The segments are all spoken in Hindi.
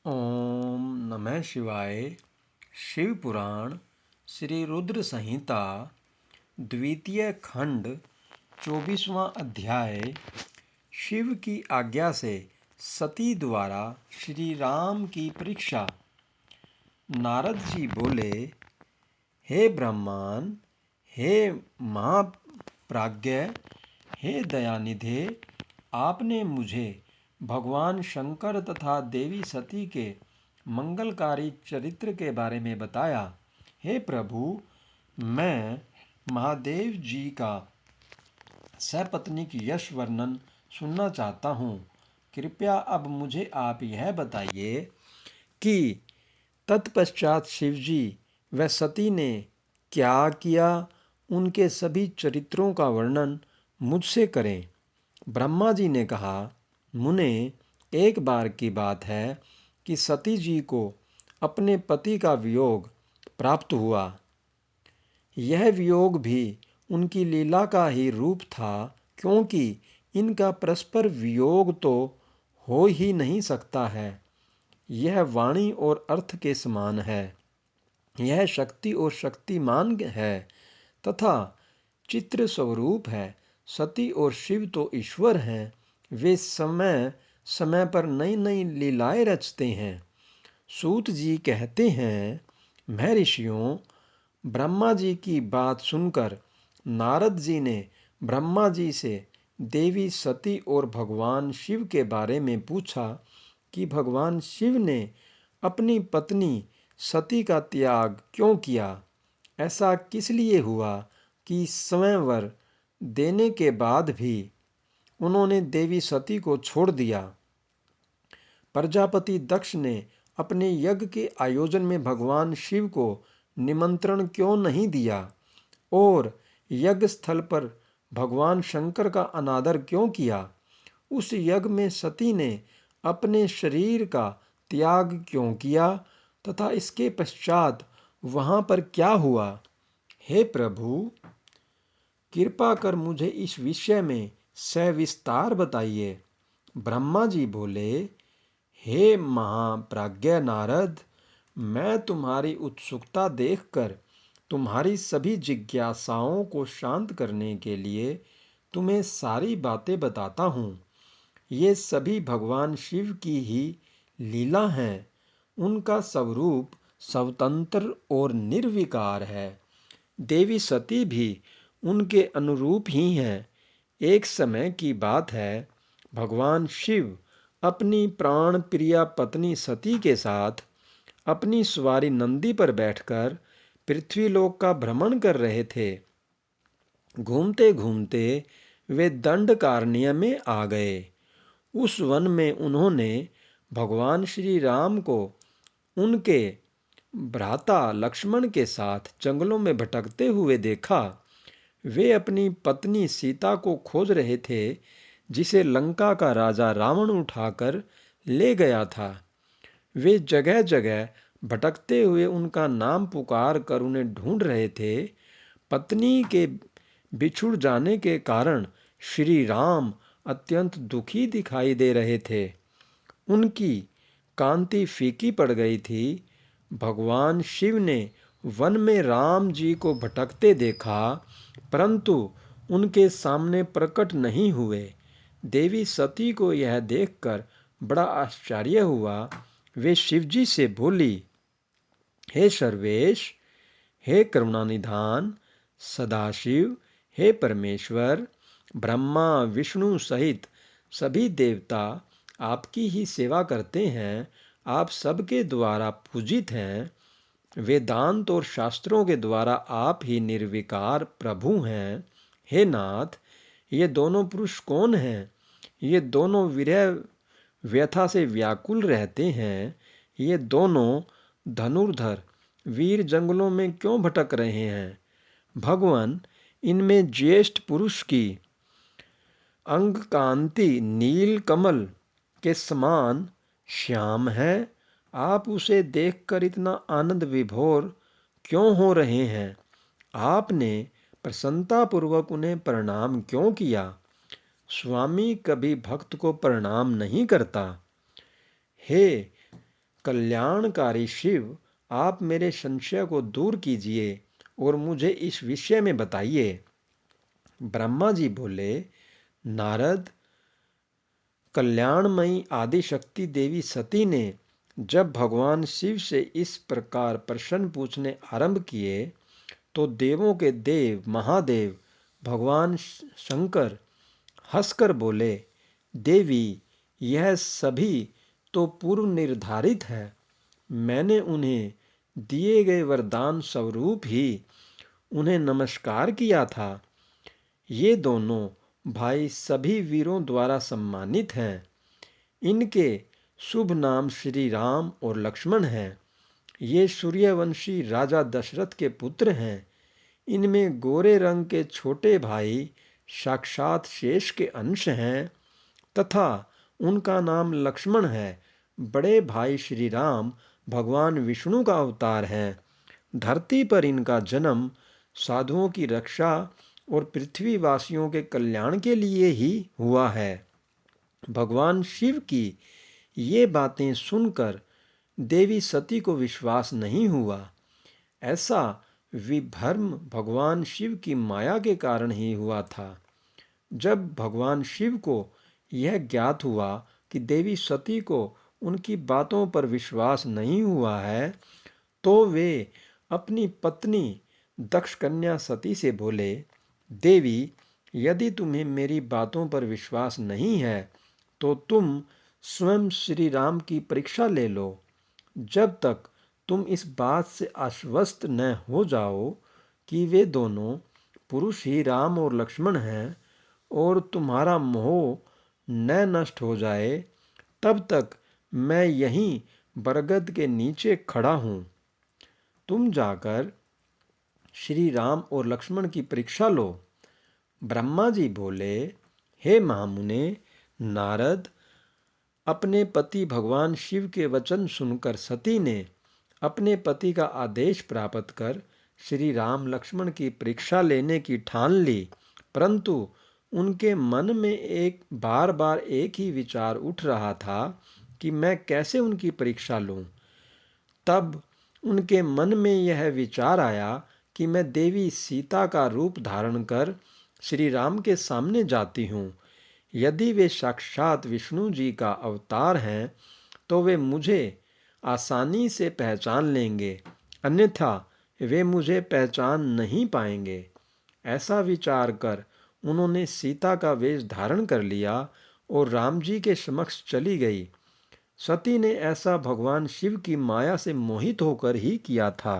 ओम नमः शिवाय। शिव पुराण श्री रुद्र संहिता द्वितीय खंड 24वां अध्याय। शिव की आज्ञा से सती द्वारा श्री राम की परीक्षा। नारद जी बोले, हे ब्रह्मान, हे महाप्राज्ञ, हे दयानिधे, आपने मुझे भगवान शंकर तथा देवी सती के मंगलकारी चरित्र के बारे में बताया। हे प्रभु, मैं महादेव जी का सपत्नीक यश वर्णन सुनना चाहता हूँ। कृपया अब मुझे आप यह बताइए कि तत्पश्चात शिवजी व सती ने क्या किया। उनके सभी चरित्रों का वर्णन मुझसे करें। ब्रह्मा जी ने कहा, मुने, एक बार की बात है कि सती जी को अपने पति का वियोग प्राप्त हुआ। यह वियोग भी उनकी लीला का ही रूप था, क्योंकि इनका परस्पर वियोग तो हो ही नहीं सकता है। यह वाणी और अर्थ के समान है। यह शक्ति और शक्तिमान है तथा चित्र स्वरूप है। सती और शिव तो ईश्वर हैं। वे समय समय पर नई नई लीलाएं रचते हैं। सूत जी कहते हैं, महर्षियों, ब्रह्मा जी की बात सुनकर नारद जी ने ब्रह्मा जी से देवी सती और भगवान शिव के बारे में पूछा कि भगवान शिव ने अपनी पत्नी सती का त्याग क्यों किया। ऐसा किस लिए हुआ कि स्वयंवर देने के बाद भी उन्होंने देवी सती को छोड़ दिया। प्रजापति दक्ष ने अपने यज्ञ के आयोजन में भगवान शिव को निमंत्रण क्यों नहीं दिया और यज्ञ स्थल पर भगवान शंकर का अनादर क्यों किया। उस यज्ञ में सती ने अपने शरीर का त्याग क्यों किया तथा इसके पश्चात वहां पर क्या हुआ। हे प्रभु, कृपा कर मुझे इस विषय में सविस्तार बताइए। ब्रह्मा जी बोले, हे महाप्राज्ञ नारद, मैं तुम्हारी उत्सुकता देखकर तुम्हारी सभी जिज्ञासाओं को शांत करने के लिए तुम्हें सारी बातें बताता हूँ। ये सभी भगवान शिव की ही लीला हैं। उनका स्वरूप स्वतंत्र और निर्विकार है। देवी सती भी उनके अनुरूप ही हैं। एक समय की बात है, भगवान शिव अपनी प्राण प्रिया पत्नी सती के साथ अपनी सवारी नंदी पर बैठकर पृथ्वीलोक का भ्रमण कर रहे थे। घूमते घूमते वे दंडकारण्य में आ गए। उस वन में उन्होंने भगवान श्री राम को उनके भ्राता लक्ष्मण के साथ जंगलों में भटकते हुए देखा। वे अपनी पत्नी सीता को खोज रहे थे, जिसे लंका का राजा रावण उठाकर ले गया था। वे जगह जगह भटकते हुए उनका नाम पुकार कर उन्हें ढूंढ रहे थे। पत्नी के बिछुड़ जाने के कारण श्री राम अत्यंत दुखी दिखाई दे रहे थे। उनकी कांति फीकी पड़ गई थी। भगवान शिव ने वन में राम जी को भटकते देखा, परंतु उनके सामने प्रकट नहीं हुए। देवी सती को यह देखकर बड़ा आश्चर्य हुआ। वे शिवजी से बोली, हे सर्वेश, हे करुणानिधान सदाशिव, हे परमेश्वर, ब्रह्मा विष्णु सहित सभी देवता आपकी ही सेवा करते हैं। आप सबके द्वारा पूजित हैं। वेदांत और शास्त्रों के द्वारा आप ही निर्विकार प्रभु हैं। हे नाथ, ये दोनों पुरुष कौन हैं। ये दोनों विरह व्यथा से व्याकुल रहते हैं। ये दोनों धनुर्धर वीर जंगलों में क्यों भटक रहे हैं। भगवान, इनमें ज्येष्ठ पुरुष की अंग कांति नील कमल के समान श्याम है। आप उसे देखकर इतना आनंद विभोर क्यों हो रहे हैं। आपने प्रसन्नतापूर्वक उन्हें प्रणाम क्यों किया। स्वामी कभी भक्त को प्रणाम नहीं करता। हे कल्याणकारी शिव, आप मेरे संशय को दूर कीजिए और मुझे इस विषय में बताइए। ब्रह्मा जी बोले, नारद, कल्याणमयी आदिशक्ति देवी सती ने जब भगवान शिव से इस प्रकार प्रश्न पूछने आरंभ किए तो देवों के देव महादेव भगवान शंकर हंसकर बोले, देवी, यह सभी तो पूर्व निर्धारित है। मैंने उन्हें दिए गए वरदान स्वरूप ही उन्हें नमस्कार किया था। ये दोनों भाई सभी वीरों द्वारा सम्मानित हैं। इनके शुभ नाम श्री राम और लक्ष्मण हैं। ये सूर्यवंशी राजा दशरथ के पुत्र हैं। इनमें गोरे रंग के छोटे भाई साक्षात शेष के अंश हैं तथा उनका नाम लक्ष्मण है। बड़े भाई श्री राम भगवान विष्णु का अवतार हैं। धरती पर इनका जन्म साधुओं की रक्षा और पृथ्वीवासियों के कल्याण के लिए ही हुआ है। भगवान शिव की ये बातें सुनकर देवी सती को विश्वास नहीं हुआ। ऐसा विभ्रम भगवान शिव की माया के कारण ही हुआ था। जब भगवान शिव को यह ज्ञात हुआ कि देवी सती को उनकी बातों पर विश्वास नहीं हुआ है, तो वे अपनी पत्नी दक्ष कन्या सती से बोले, देवी, यदि तुम्हें मेरी बातों पर विश्वास नहीं है तो तुम स्वयं श्री राम की परीक्षा ले लो। जब तक तुम इस बात से आश्वस्त न हो जाओ कि वे दोनों पुरुष ही राम और लक्ष्मण हैं और तुम्हारा मोह न नष्ट हो जाए, तब तक मैं यहीं बरगद के नीचे खड़ा हूँ। तुम जाकर श्री राम और लक्ष्मण की परीक्षा लो। ब्रह्मा जी बोले, हे महामुने नारद, अपने पति भगवान शिव के वचन सुनकर सती ने अपने पति का आदेश प्राप्त कर श्री राम लक्ष्मण की परीक्षा लेने की ठान ली, परंतु उनके मन में बार बार एक ही विचार उठ रहा था कि मैं कैसे उनकी परीक्षा लूं। तब उनके मन में यह विचार आया कि मैं देवी सीता का रूप धारण कर श्री राम के सामने जाती हूँ। यदि वे साक्षात विष्णु जी का अवतार हैं तो वे मुझे आसानी से पहचान लेंगे, अन्यथा वे मुझे पहचान नहीं पाएंगे। ऐसा विचार कर उन्होंने सीता का वेश धारण कर लिया और राम जी के समक्ष चली गई। सती ने ऐसा भगवान शिव की माया से मोहित होकर ही किया था।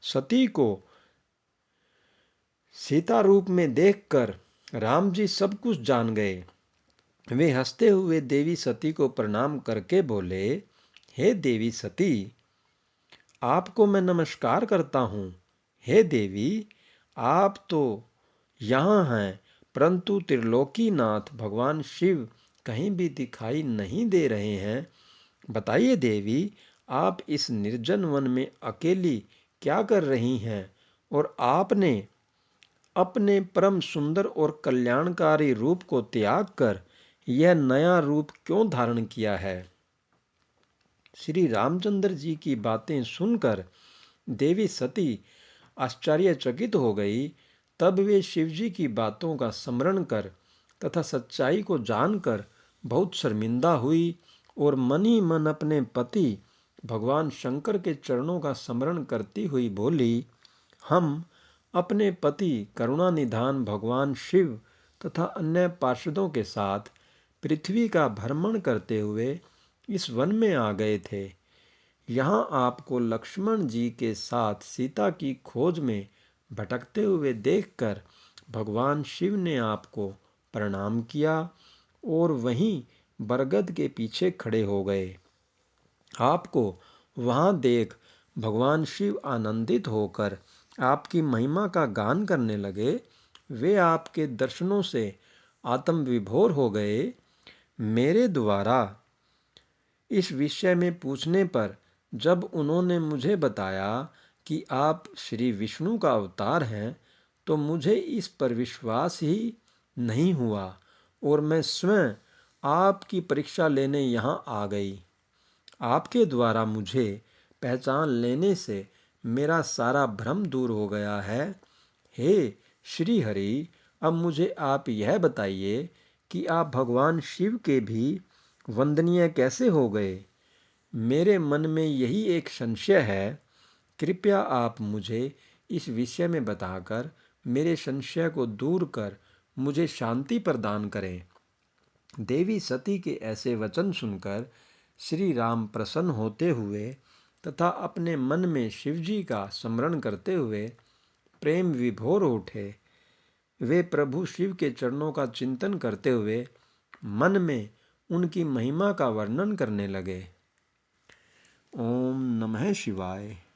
सती को सीता रूप में देखकर राम जी सब कुछ जान गए। वे हंसते हुए देवी सती को प्रणाम करके बोले, हे देवी सती, आपको मैं नमस्कार करता हूँ। हे देवी, आप तो यहाँ हैं, परंतु त्रिलोकीनाथ भगवान शिव कहीं भी दिखाई नहीं दे रहे हैं। बताइए देवी, आप इस निर्जन वन में अकेली क्या कर रही हैं और आपने अपने परम सुंदर और कल्याणकारी रूप को त्याग कर यह नया रूप क्यों धारण किया है। श्री रामचंद्र जी की बातें सुनकर देवी सती आश्चर्यचकित हो गई। तब वे शिवजी की बातों का स्मरण कर तथा सच्चाई को जानकर बहुत शर्मिंदा हुई और मन ही मन अपने पति भगवान शंकर के चरणों का स्मरण करती हुई बोली, हम अपने पति करुणानिधान भगवान शिव तथा अन्य पार्षदों के साथ पृथ्वी का भ्रमण करते हुए इस वन में आ गए थे। यहाँ आपको लक्ष्मण जी के साथ सीता की खोज में भटकते हुए देखकर भगवान शिव ने आपको प्रणाम किया और वहीं बरगद के पीछे खड़े हो गए। आपको वहाँ देख भगवान शिव आनंदित होकर आपकी महिमा का गान करने लगे। वे आपके दर्शनों से आत्म विभोर हो गए। मेरे द्वारा इस विषय में पूछने पर जब उन्होंने मुझे बताया कि आप श्री विष्णु का अवतार हैं, तो मुझे इस पर विश्वास ही नहीं हुआ और मैं स्वयं आपकी परीक्षा लेने यहाँ आ गई। आपके द्वारा मुझे पहचान लेने से मेरा सारा भ्रम दूर हो गया है। हे श्री हरि, अब मुझे आप यह बताइए कि आप भगवान शिव के भी वंदनीय कैसे हो गए। मेरे मन में यही एक संशय है। कृपया आप मुझे इस विषय में बताकर मेरे संशय को दूर कर मुझे शांति प्रदान करें। देवी सती के ऐसे वचन सुनकर श्री राम प्रसन्न होते हुए तथा अपने मन में शिवजी का स्मरण करते हुए प्रेम विभोर उठे। वे प्रभु शिव के चरणों का चिंतन करते हुए मन में उनकी महिमा का वर्णन करने लगे। ओम नमः शिवाय।